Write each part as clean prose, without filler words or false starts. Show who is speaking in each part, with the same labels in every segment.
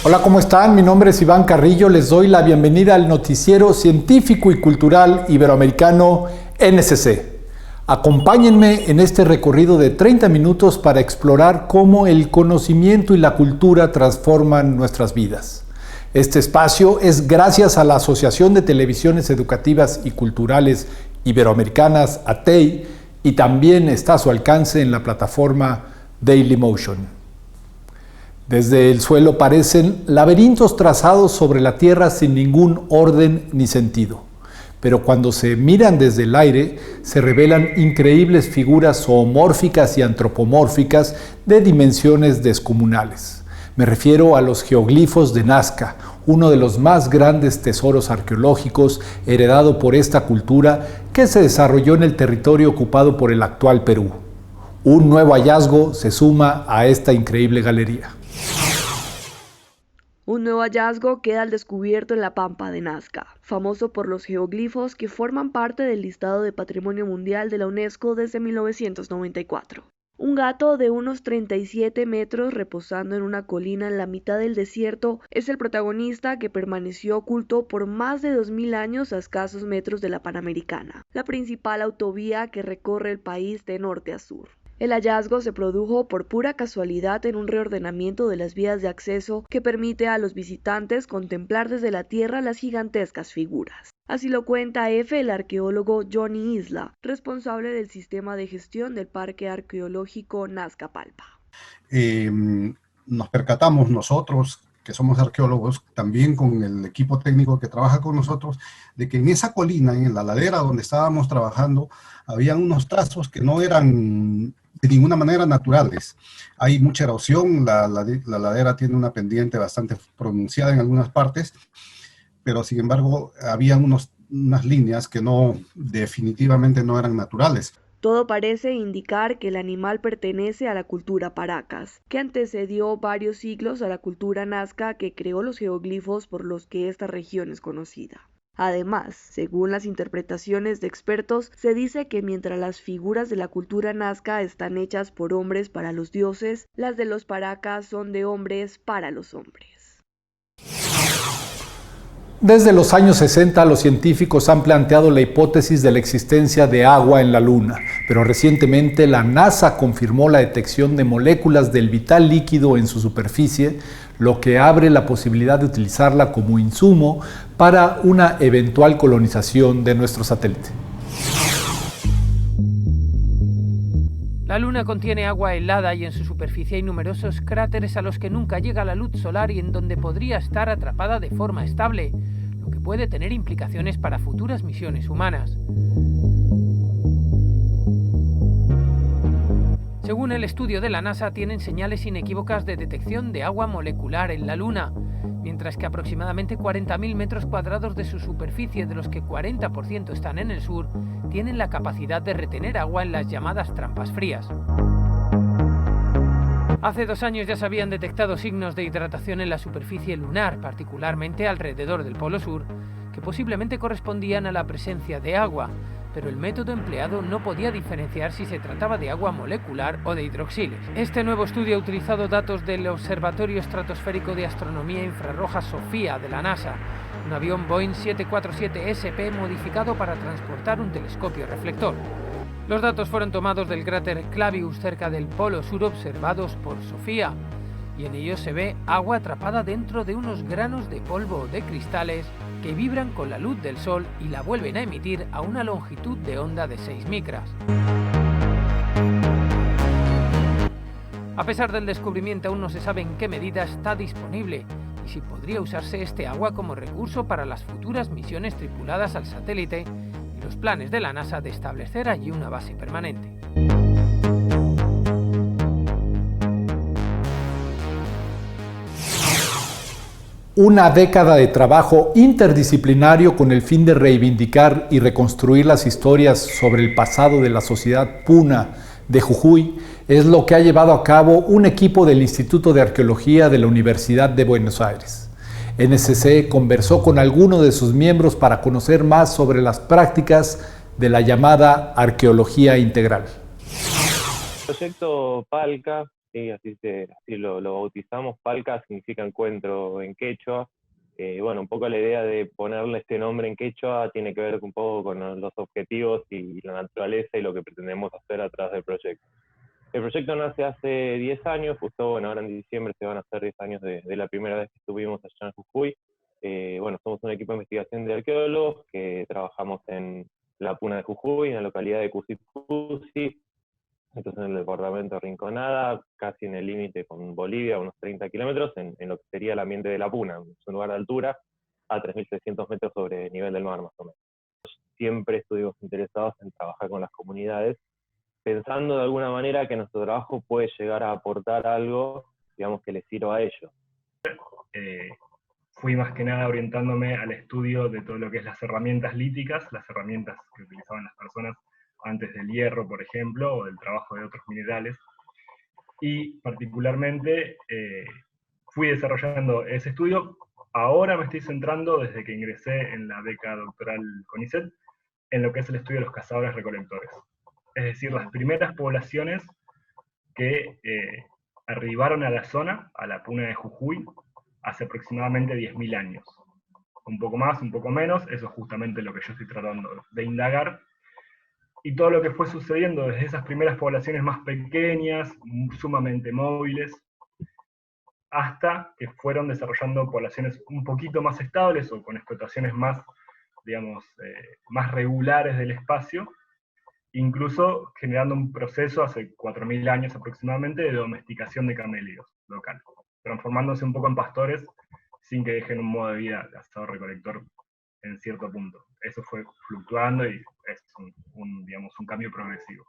Speaker 1: Hola, ¿cómo están? Mi nombre es Iván Carrillo. Les doy la bienvenida al noticiero científico y cultural iberoamericano NSC. Acompáñenme en este recorrido de 30 minutos para explorar cómo el conocimiento y la cultura transforman nuestras vidas. Este espacio es gracias a la Asociación de Televisiones Educativas y Culturales Iberoamericanas, ATEI, y también está a su alcance en la plataforma Dailymotion. Desde el suelo parecen laberintos trazados sobre la tierra sin ningún orden ni sentido. Pero cuando se miran desde el aire, se revelan increíbles figuras zoomórficas y antropomórficas de dimensiones descomunales. Me refiero a los geoglifos de Nazca, uno de los más grandes tesoros arqueológicos heredado por esta cultura que se desarrolló en el territorio ocupado por el actual Perú. Un nuevo hallazgo se suma a esta increíble galería.
Speaker 2: Un nuevo hallazgo queda al descubierto en la Pampa de Nazca, famoso por los geoglifos que forman parte del listado de Patrimonio Mundial de la UNESCO desde 1994. Un gato de unos 37 metros reposando en una colina en la mitad del desierto es el protagonista que permaneció oculto por más de 2000 años a escasos metros de la Panamericana, la principal autovía que recorre el país de norte a sur. El hallazgo se produjo por pura casualidad en un reordenamiento de las vías de acceso que permite a los visitantes contemplar desde la tierra las gigantescas figuras. Así lo cuenta el arqueólogo Johnny Isla, responsable del sistema de gestión del Parque Arqueológico Nazca-Palpa.
Speaker 3: Nos percatamos nosotros, que somos arqueólogos, también con el equipo técnico que trabaja con nosotros, de que en esa colina, en la ladera donde estábamos trabajando, habían unos trazos que no eran de ninguna manera naturales. Hay mucha erosión, la ladera tiene una pendiente bastante pronunciada en algunas partes, pero sin embargo había unas líneas que definitivamente no eran naturales.
Speaker 2: Todo parece indicar que el animal pertenece a la cultura Paracas, que antecedió varios siglos a la cultura Nazca que creó los geoglifos por los que esta región es conocida. Además, según las interpretaciones de expertos, se dice que mientras las figuras de la cultura Nazca están hechas por hombres para los dioses, las de los Paracas son de hombres para los hombres.
Speaker 1: Desde los años 60, los científicos han planteado la hipótesis de la existencia de agua en la Luna, pero recientemente la NASA confirmó la detección de moléculas del vital líquido en su superficie, lo que abre la posibilidad de utilizarla como insumo para una eventual colonización de nuestro satélite.
Speaker 4: La Luna contiene agua helada y en su superficie hay numerosos cráteres a los que nunca llega la luz solar y en donde podría estar atrapada de forma estable, lo que puede tener implicaciones para futuras misiones humanas. Según el estudio de la NASA, tienen señales inequívocas de detección de agua molecular en la Luna, mientras que aproximadamente 40.000 metros cuadrados de su superficie, de los que 40% están en el sur, tienen la capacidad de retener agua en las llamadas trampas frías. Hace 2 años ya se habían detectado signos de hidratación en la superficie lunar, particularmente alrededor del Polo Sur, que posiblemente correspondían a la presencia de agua, pero el método empleado no podía diferenciar si se trataba de agua molecular o de hidroxiles. Este nuevo estudio ha utilizado datos del Observatorio Estratosférico de Astronomía Infrarroja SOFIA de la NASA, un avión Boeing 747 SP modificado para transportar un telescopio reflector. Los datos fueron tomados del cráter Clavius cerca del Polo Sur observados por SOFIA, y en ellos se ve agua atrapada dentro de unos granos de polvo o de cristales que vibran con la luz del sol y la vuelven a emitir a una longitud de onda de 6 micras. A pesar del descubrimiento, aún no se sabe en qué medida está disponible y si podría usarse este agua como recurso para las futuras misiones tripuladas al satélite y los planes de la NASA de establecer allí una base permanente.
Speaker 1: Una década de trabajo interdisciplinario con el fin de reivindicar y reconstruir las historias sobre el pasado de la sociedad puna de Jujuy es lo que ha llevado a cabo un equipo del Instituto de Arqueología de la Universidad de Buenos Aires. NSC conversó con algunos de sus miembros para conocer más sobre las prácticas de la llamada arqueología integral.
Speaker 5: El proyecto PALCA ¿sí? Así lo bautizamos. Palca significa encuentro en quechua. Bueno, un poco la idea de ponerle este nombre en quechua tiene que ver un poco con los objetivos y la naturaleza y lo que pretendemos hacer a través del proyecto. El proyecto nace hace 10 años, justo bueno, ahora en diciembre se van a hacer 10 años de la primera vez que estuvimos allá en Jujuy. Bueno, somos un equipo de investigación de arqueólogos que trabajamos en la Puna de Jujuy, en la localidad de Cusipusi, entonces en el departamento de Rinconada, casi en el límite con Bolivia, unos 30 kilómetros, en lo que sería el ambiente de la Puna, es un lugar de altura a 3.600 metros sobre el nivel del mar, más o menos. Siempre estuvimos interesados en trabajar con las comunidades, pensando de alguna manera que nuestro trabajo puede llegar a aportar algo, digamos, que les sirva a ellos.
Speaker 6: Fui más que nada orientándome al estudio de todo lo que es las herramientas líticas, las herramientas que utilizaban las personas antes del hierro, por ejemplo, o del trabajo de otros minerales. Y particularmente fui desarrollando ese estudio. Ahora me estoy centrando, desde que ingresé en la beca doctoral CONICET, en lo que es el estudio de los cazadores-recolectores. Es decir, las primeras poblaciones que arribaron a la zona, a la Puna de Jujuy, hace aproximadamente 10.000 años. Un poco más, un poco menos, eso es justamente lo que yo estoy tratando de indagar. Y todo lo que fue sucediendo desde esas primeras poblaciones más pequeñas, sumamente móviles, hasta que fueron desarrollando poblaciones un poquito más estables o con explotaciones más, digamos, más regulares del espacio, incluso generando un proceso hace 4.000 años aproximadamente de domesticación de camélidos local, transformándose un poco en pastores sin que dejen un modo de vida cazador-recolector en cierto punto. Eso fue fluctuando y es un cambio progresivo.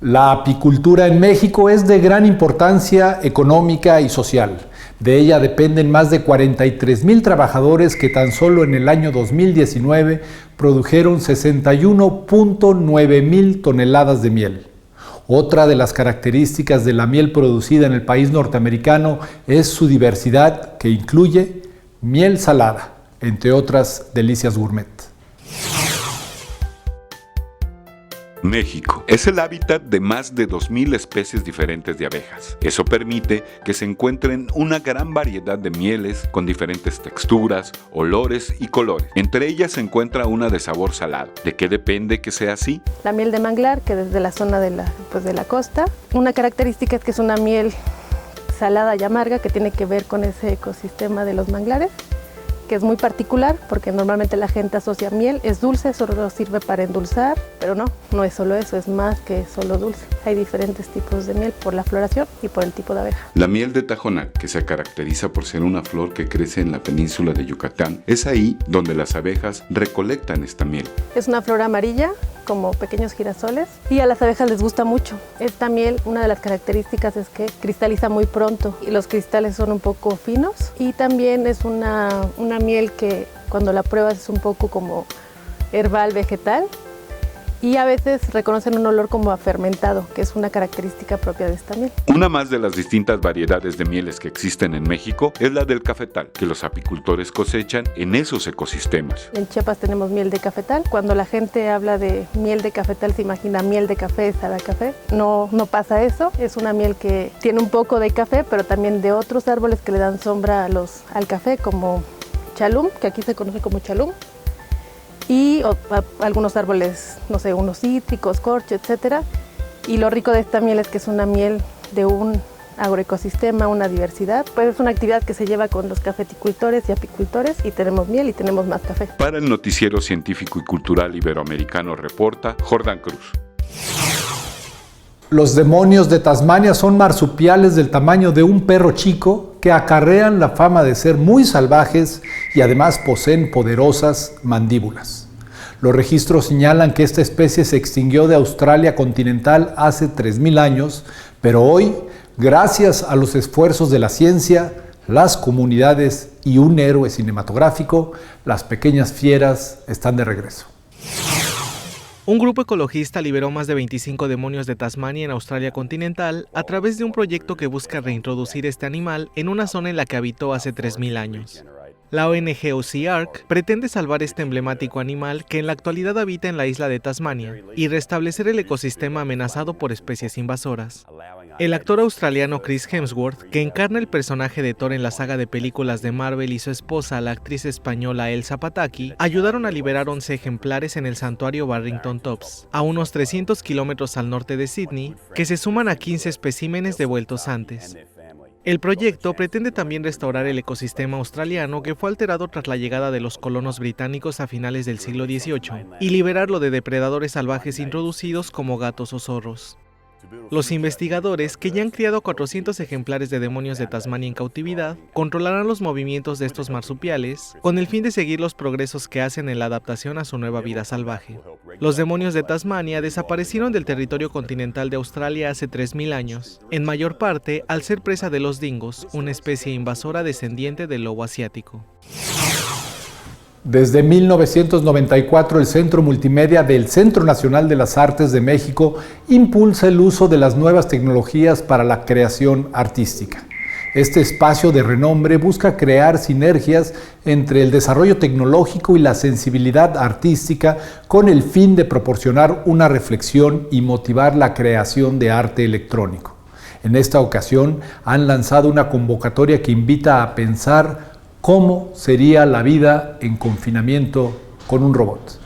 Speaker 1: La apicultura en México es de gran importancia económica y social. De ella dependen más de 43,000 trabajadores que tan solo en el año 2019 produjeron 61.9 mil toneladas de miel. Otra de las características de la miel producida en el país norteamericano es su diversidad, que incluye miel salada, entre otras delicias gourmet.
Speaker 7: México es el hábitat de más de 2.000 especies diferentes de abejas. Eso permite que se encuentren una gran variedad de mieles con diferentes texturas, olores y colores. Entre ellas se encuentra una de sabor salado. ¿De qué depende que sea así?
Speaker 8: La miel de manglar, que desde la zona de la costa. Una característica es que es una miel salada y amarga que tiene que ver con ese ecosistema de los manglares, que es muy particular porque normalmente la gente asocia miel, es dulce, solo sirve para endulzar, pero no es solo eso, es más que solo dulce. Hay diferentes tipos de miel por la floración y por el tipo de abeja.
Speaker 7: La miel de Tajonac, que se caracteriza por ser una flor que crece en la península de Yucatán, es ahí donde las abejas recolectan esta miel.
Speaker 8: Es una flor amarilla, como pequeños girasoles, y a las abejas les gusta mucho. Esta miel, una de las características es que cristaliza muy pronto y los cristales son un poco finos, y también es una miel que cuando la pruebas es un poco como herbal, vegetal, y a veces reconocen un olor como a fermentado, que es una característica propia de esta miel.
Speaker 7: Una más de las distintas variedades de mieles que existen en México es la del cafetal, que los apicultores cosechan en esos ecosistemas.
Speaker 8: En Chiapas tenemos miel de cafetal. Cuando la gente habla de miel de cafetal se imagina miel de café, sabe a café. No pasa eso. Es una miel que tiene un poco de café, pero también de otros árboles que le dan sombra al café, como chalum, que aquí se conoce como chalum, y algunos árboles, no sé, unos cítricos, corcho, etc. Y lo rico de esta miel es que es una miel de un agroecosistema, una diversidad. Pues es una actividad que se lleva con los cafeticultores y apicultores, y tenemos miel y tenemos más café.
Speaker 7: Para el Noticiero Científico y Cultural Iberoamericano reporta Jordán Cruz.
Speaker 1: Los demonios de Tasmania son marsupiales del tamaño de un perro chico que acarrean la fama de ser muy salvajes y además poseen poderosas mandíbulas. Los registros señalan que esta especie se extinguió de Australia continental hace 3,000 años, pero hoy, gracias a los esfuerzos de la ciencia, las comunidades y un héroe cinematográfico, las pequeñas fieras están de regreso.
Speaker 9: Un grupo ecologista liberó más de 25 demonios de Tasmania en Australia continental a través de un proyecto que busca reintroducir este animal en una zona en la que habitó hace 3,000 años. La ONG OceARK pretende salvar este emblemático animal que en la actualidad habita en la isla de Tasmania y restablecer el ecosistema amenazado por especies invasoras. El actor australiano Chris Hemsworth, que encarna el personaje de Thor en la saga de películas de Marvel, y su esposa, la actriz española Elsa Pataky, ayudaron a liberar 11 ejemplares en el santuario Barrington Tops, a unos 300 kilómetros al norte de Sydney, que se suman a 15 especímenes devueltos antes. El proyecto pretende también restaurar el ecosistema australiano que fue alterado tras la llegada de los colonos británicos a finales del siglo XVIII y liberarlo de depredadores salvajes introducidos como gatos o zorros. Los investigadores, que ya han criado 400 ejemplares de demonios de Tasmania en cautividad, controlarán los movimientos de estos marsupiales con el fin de seguir los progresos que hacen en la adaptación a su nueva vida salvaje. Los demonios de Tasmania desaparecieron del territorio continental de Australia hace 3000 años, en mayor parte al ser presa de los dingos, una especie invasora descendiente del lobo asiático.
Speaker 1: Desde 1994, el Centro Multimedia del Centro Nacional de las Artes de México impulsa el uso de las nuevas tecnologías para la creación artística. Este espacio de renombre busca crear sinergias entre el desarrollo tecnológico y la sensibilidad artística con el fin de proporcionar una reflexión y motivar la creación de arte electrónico. En esta ocasión han lanzado una convocatoria que invita a pensar ¿cómo sería la vida en confinamiento con un robot?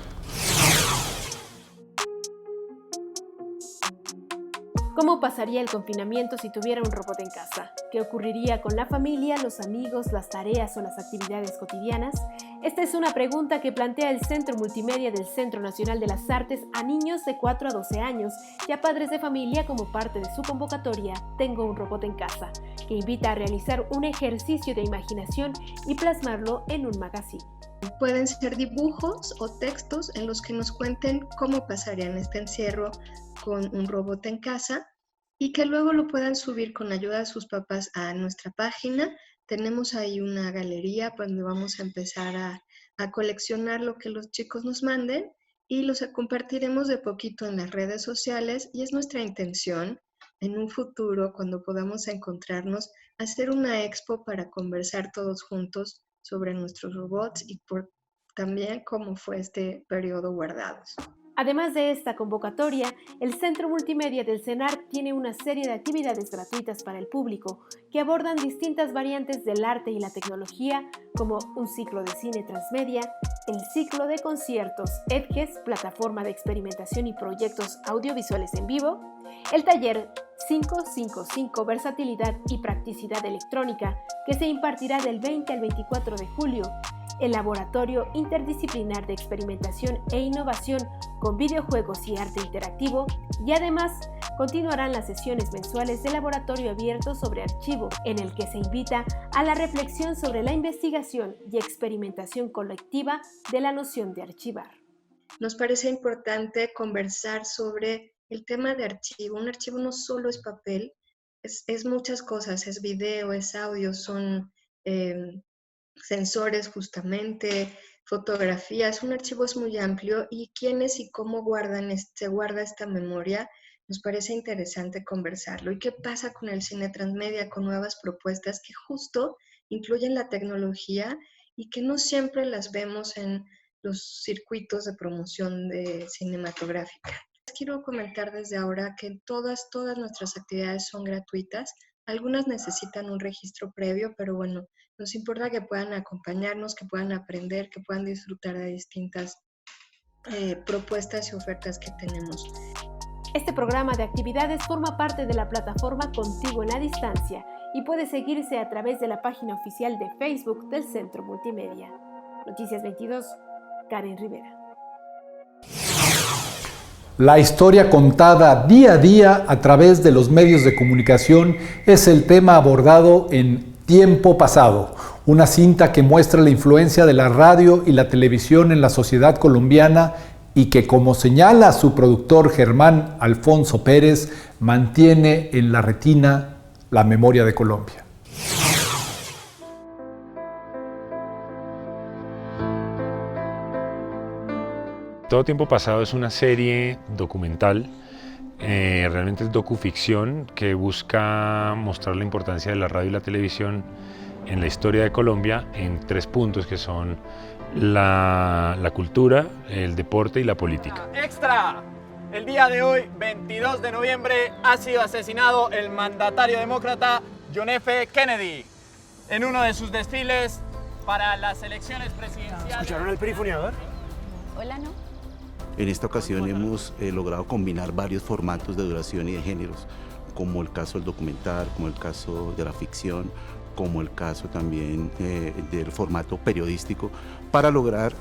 Speaker 10: ¿Cómo pasaría el confinamiento si tuviera un robot en casa? ¿Qué ocurriría con la familia, los amigos, las tareas o las actividades cotidianas? Esta es una pregunta que plantea el Centro Multimedia del Centro Nacional de las Artes a niños de 4 a 12 años y a padres de familia como parte de su convocatoria Tengo un robot en casa, que invita a realizar un ejercicio de imaginación y plasmarlo en un magazine.
Speaker 11: Pueden ser dibujos o textos en los que nos cuenten cómo pasarían este encierro con un robot en casa y que luego lo puedan subir con ayuda de sus papás a nuestra página. Tenemos ahí una galería donde vamos a empezar a coleccionar lo que los chicos nos manden y los compartiremos de poquito en las redes sociales, y es nuestra intención en un futuro, cuando podamos encontrarnos, hacer una expo para conversar todos juntos sobre nuestros robots y también cómo fue este periodo guardados.
Speaker 10: Además de esta convocatoria, el Centro Multimedia del CENAR tiene una serie de actividades gratuitas para el público que abordan distintas variantes del arte y la tecnología, como un ciclo de cine transmedia, el ciclo de conciertos EDGES, plataforma de experimentación y proyectos audiovisuales en vivo, el taller 555 Versatilidad y Practicidad Electrónica, que se impartirá del 20 al 24 de julio, el Laboratorio Interdisciplinar de Experimentación e Innovación con videojuegos y arte interactivo, y además continuarán las sesiones mensuales de laboratorio abierto sobre archivo, en el que se invita a la reflexión sobre la investigación y experimentación colectiva de la noción de archivar.
Speaker 11: Nos parece importante conversar sobre el tema de archivo. Un archivo no solo es papel, es muchas cosas, es video, es audio, son sensores justamente, fotografías. Un archivo es muy amplio y quiénes y cómo se guarda esta memoria, nos parece interesante conversarlo. ¿Y qué pasa con el cine transmedia, con nuevas propuestas que justo incluyen la tecnología y que no siempre las vemos en los circuitos de promoción cinematográfica? Quiero comentar desde ahora que todas nuestras actividades son gratuitas. Algunas necesitan un registro previo, pero bueno, nos importa que puedan acompañarnos, que puedan aprender, que puedan disfrutar de distintas propuestas y ofertas que tenemos.
Speaker 10: Este programa de actividades forma parte de la plataforma Contigo en la Distancia y puede seguirse a través de la página oficial de Facebook del Centro Multimedia. Noticias 22, Karen Rivera.
Speaker 1: La historia contada día a día a través de los medios de comunicación es el tema abordado en Tiempo Pasado, una cinta que muestra la influencia de la radio y la televisión en la sociedad colombiana y que, como señala su productor Germán Alfonso Pérez, mantiene en la retina la memoria de Colombia.
Speaker 12: Todo Tiempo Pasado es una serie documental, realmente es docuficción, que busca mostrar la importancia de la radio y la televisión en la historia de Colombia en 3 puntos que son la cultura, el deporte y la política.
Speaker 13: ¡Extra! El día de hoy, 22 de noviembre, ha sido asesinado el mandatario demócrata John F. Kennedy en uno de sus desfiles para las elecciones presidenciales.
Speaker 14: ¿Escucharon el perifoneador?
Speaker 15: Hola, ¿no?
Speaker 16: En esta ocasión hemos logrado combinar varios formatos de duración y de géneros, como el caso del documental, como el caso de la ficción, como el caso también del formato periodístico, para lograr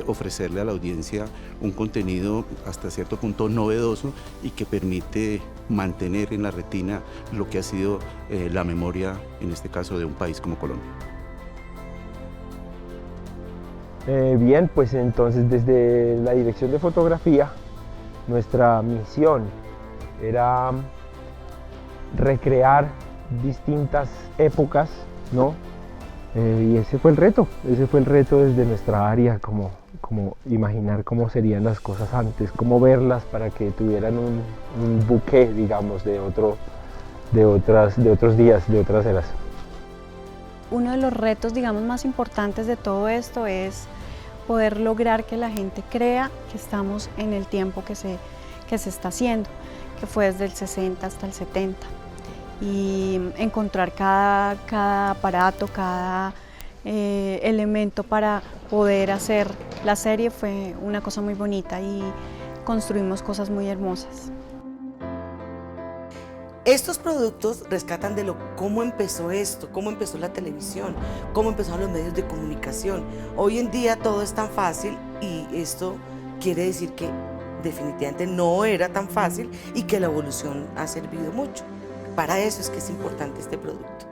Speaker 16: ofrecerle a la audiencia un contenido hasta cierto punto novedoso y que permite mantener en la retina lo que ha sido la memoria, en este caso, de un país como Colombia.
Speaker 14: Bien, pues entonces desde la dirección de fotografía, nuestra misión era recrear distintas épocas, ¿no? Y ese fue el reto desde nuestra área, como imaginar cómo serían las cosas antes, cómo verlas para que tuvieran un buque, digamos, de otros días, de otras eras.
Speaker 15: Uno de los retos, digamos, más importantes de todo esto es poder lograr que la gente crea que estamos en el tiempo que se está haciendo, que fue desde el 60 hasta el 70. Y encontrar cada aparato, cada elemento para poder hacer la serie fue una cosa muy bonita y construimos cosas muy hermosas.
Speaker 17: Estos productos rescatan de cómo empezó esto, cómo empezó la televisión, cómo empezaron los medios de comunicación. Hoy en día todo es tan fácil y esto quiere decir que definitivamente no era tan fácil y que la evolución ha servido mucho. Para eso es que es importante este producto.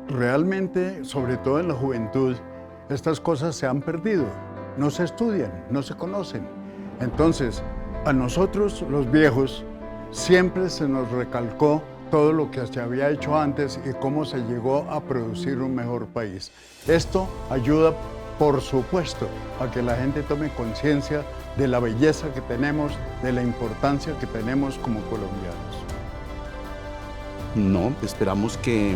Speaker 18: Realmente, sobre todo en la juventud, estas cosas se han perdido, no se estudian, no se conocen. Entonces, a nosotros, los viejos, siempre se nos recalcó todo lo que se había hecho antes y cómo se llegó a producir un mejor país. Esto ayuda, por supuesto, a que la gente tome conciencia de la belleza que tenemos, de la importancia que tenemos como colombianos.
Speaker 16: No, esperamos que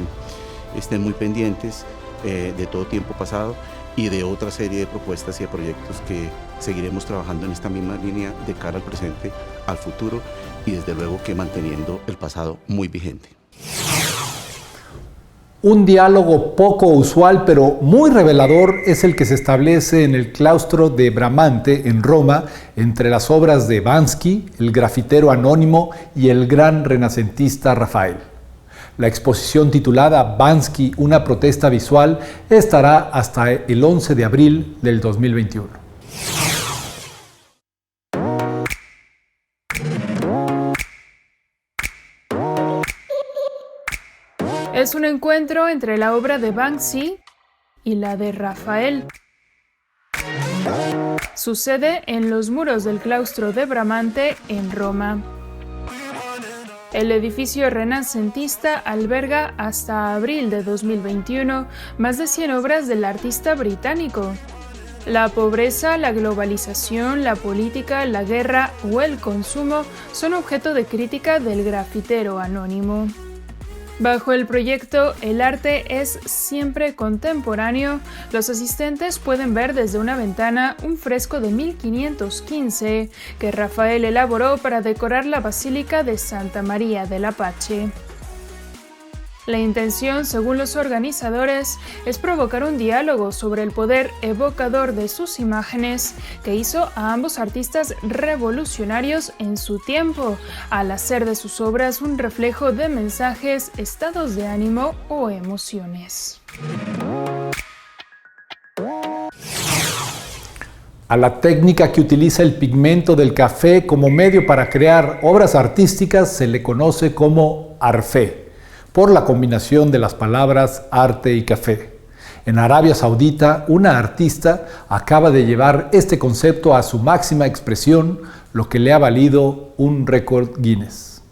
Speaker 16: estén muy pendientes de Todo Tiempo Pasado y de otra serie de propuestas y de proyectos que seguiremos trabajando en esta misma línea de cara al presente, al futuro y desde luego que manteniendo el pasado muy vigente.
Speaker 1: Un diálogo poco usual pero muy revelador es el que se establece en el claustro de Bramante en Roma entre las obras de Banksy, el grafitero anónimo y el gran renacentista Rafael. La exposición titulada Banksy, una protesta visual, estará hasta el 11 de abril del 2021.
Speaker 19: Es un encuentro entre la obra de Banksy y la de Rafael. Sucede en los muros del claustro de Bramante en Roma. El edificio renacentista alberga hasta abril de 2021 más de 100 obras del artista británico. La pobreza, la globalización, la política, la guerra o el consumo son objeto de crítica del grafitero anónimo. Bajo el proyecto El arte es siempre contemporáneo, los asistentes pueden ver desde una ventana un fresco de 1515 que Rafael elaboró para decorar la Basílica de Santa María del Apache. La intención, según los organizadores, es provocar un diálogo sobre el poder evocador de sus imágenes que hizo a ambos artistas revolucionarios en su tiempo, al hacer de sus obras un reflejo de mensajes, estados de ánimo o emociones.
Speaker 1: A la técnica que utiliza el pigmento del café como medio para crear obras artísticas se le conoce como arfé, por la combinación de las palabras arte y café. En Arabia Saudita, una artista acaba de llevar este concepto a su máxima expresión, lo que le ha valido un récord Guinness.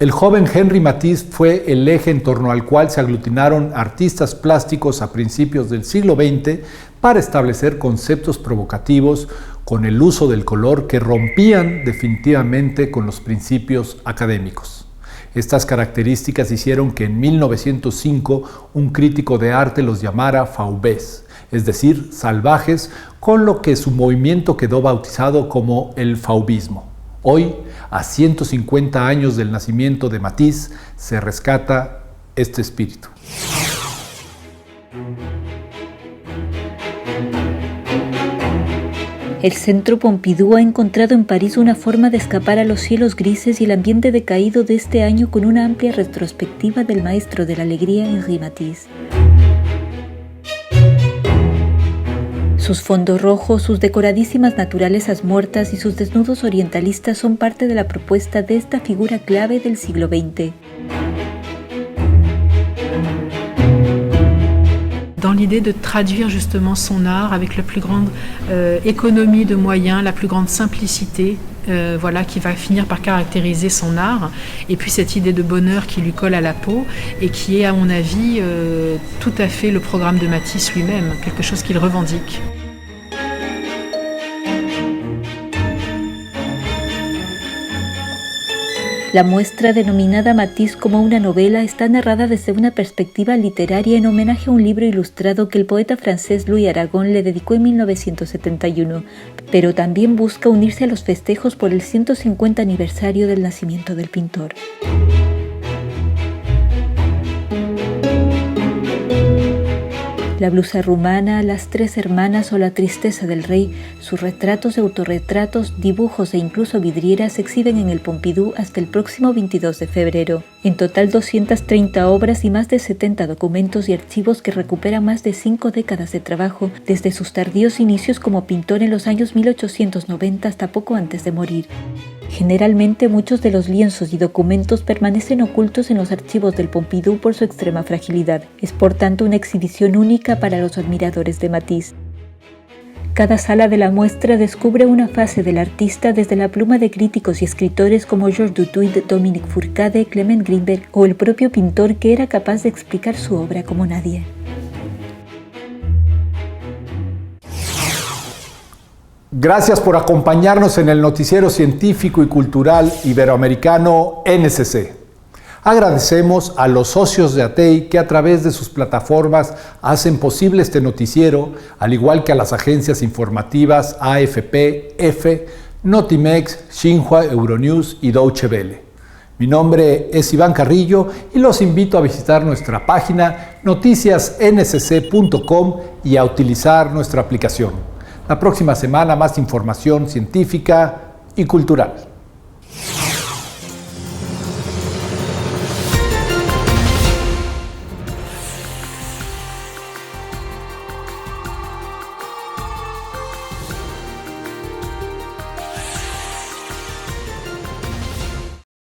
Speaker 1: El joven Henri Matisse fue el eje en torno al cual se aglutinaron artistas plásticos a principios del siglo XX para establecer conceptos provocativos con el uso del color que rompían definitivamente con los principios académicos. Estas características hicieron que en 1905 un crítico de arte los llamara faubés, es decir, salvajes, con lo que su movimiento quedó bautizado como el faubismo. Hoy, a 150 años del nacimiento de Matisse, se rescata este espíritu.
Speaker 20: El Centro Pompidou ha encontrado en París una forma de escapar a los cielos grises y el ambiente decaído de este año con una amplia retrospectiva del maestro de la alegría Henri Matisse. Sus fondos rojos, sus decoradísimas naturalezas muertas y sus desnudos orientalistas son parte de la propuesta de esta figura clave del siglo XX.
Speaker 21: Dans l'idée de traduire justement son art avec la plus grande économie de moyens, la plus grande simplicité, voilà, qui va finir par caractériser son art, et puis cette idée de bonheur qui lui colle à la peau et qui est à mon avis tout à fait le programme de Matisse lui-même, quelque chose qu'il revendique.
Speaker 20: La muestra, denominada Matisse como una novela, está narrada desde una perspectiva literaria en homenaje a un libro ilustrado que el poeta francés Louis Aragon le dedicó en 1971, pero también busca unirse a los festejos por el 150 aniversario del nacimiento del pintor. La blusa rumana, las tres hermanas o la tristeza del rey, sus retratos, autorretratos, dibujos e incluso vidrieras se exhiben en el Pompidou hasta el próximo 22 de febrero. En total 230 obras y más de 70 documentos y archivos que recuperan más de 5 décadas de trabajo, desde sus tardíos inicios como pintor en los años 1890 hasta poco antes de morir. Generalmente muchos de los lienzos y documentos permanecen ocultos en los archivos del Pompidou por su extrema fragilidad. Es por tanto una exhibición única para los admiradores de Matisse. Cada sala de la muestra descubre una fase del artista desde la pluma de críticos y escritores como Georges Dutuit, Dominique Fourcade, Clement Greenberg o el propio pintor que era capaz de explicar su obra como nadie.
Speaker 1: Gracias por acompañarnos en el noticiero científico y cultural iberoamericano NSC. Agradecemos a los socios de ATEI que a través de sus plataformas hacen posible este noticiero, al igual que a las agencias informativas AFP, EFE, Notimex, Xinhua, Euronews y Deutsche Welle. Mi nombre es Iván Carrillo y los invito a visitar nuestra página noticiasnsc.com y a utilizar nuestra aplicación. La próxima semana más información científica y cultural.